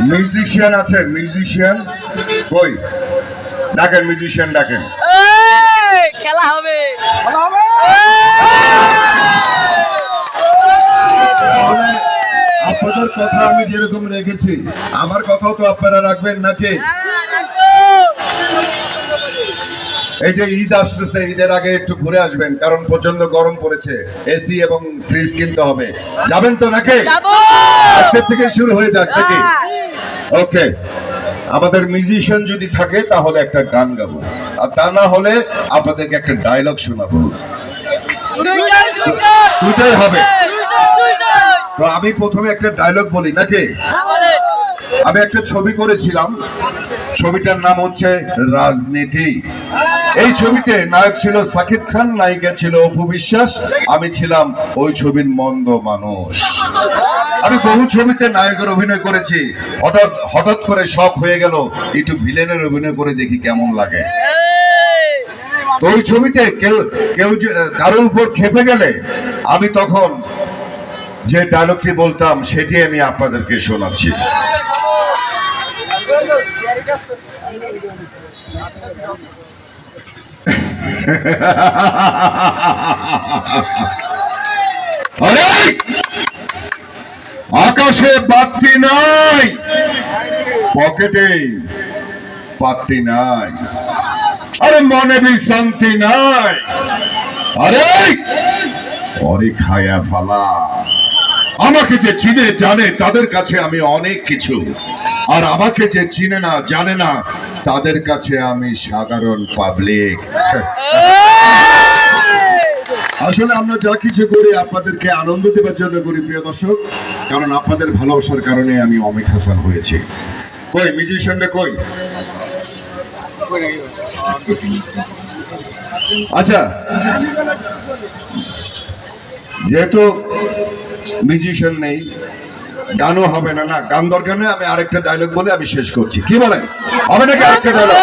Musician আছে? Musician কই? ডাকেন, মিউজিশিয়ান ডাকেন। খেলা হবে। আপনাদের কথা আমি যেরকম রেখেছি আমার কথাও তো আপনারা রাখবেন নাকি? এই যে ঈদ আসতেছে, ঈদের আগে একটু ঘুরে আসবেন, কারণ প্রচন্ড গরম পড়েছে, এসি এবং ফ্রিজ কিনতে হবে। যাবেন তো নাকি? আজকের থেকে শুরু হয়ে যাক নাকি? ওকে, আমাদের মিউজিশিয়ান যদি থাকে তাহলে একটা গান গাবো, আর তা না হলে আপনাদেরকে একটা ডায়লগ শোনাবো। দুটাই হবে। তো আমি প্রথমে একটা ডায়লগ বলি নাকি? আমি একটা ছবি করেছিলাম, ছবিটার নাম হচ্ছে রাজনীতি। এই ছবিতে নায়ক ছিল শাকিব খান, নায়িকা ছিল অপু বিশ্বাস, আমি ছিলাম ওই ছবির মন্দ মানুষ। আমি বহু ছবিতে নায়কের অভিনয় করেছি, হঠাৎ করে শখ হয়ে গেল একটু ভিলেনের অভিনয় করে দেখি কেমন লাগে। তো ওই ছবিতে কেউ কারোর উপর খেপে গেলে আমি তখন যে ডায়লগটি বলতাম সেটি আমি আপনাদেরকে শোনাচ্ছি। আকাশে বাতি নাই, পকেটে পাতি নাই, আরে মনে বি শান্তি নাই, আরে অরে খায়া ফালা। আমাকে যে চিনে জানে তাদের কাছে আমি অনেক কিছু, আর আমাকে যে চিনে না জানে না তাদের কাছে আমি সাধারণ পাবলিক। আসলে আমরা যা কিছু করি আপনাদেরকে আনন্দ দেওয়ার জন্য করি প্রিয় দর্শক, কারণ আপনাদের ভালোবাসার কারণে আমি অমিত হাসান হয়েছি। কই মিউজিশিয়ানরা কই? আচ্ছা, যেহেতু মিউজিশিয়ান নেই, গানও হবে না, না গান দরকার নেই, আমি আরেকটা ডায়লগ বলে আমি শেষ করছি। কি বলেন, হবে নাকি আরেকটা ডায়লগ?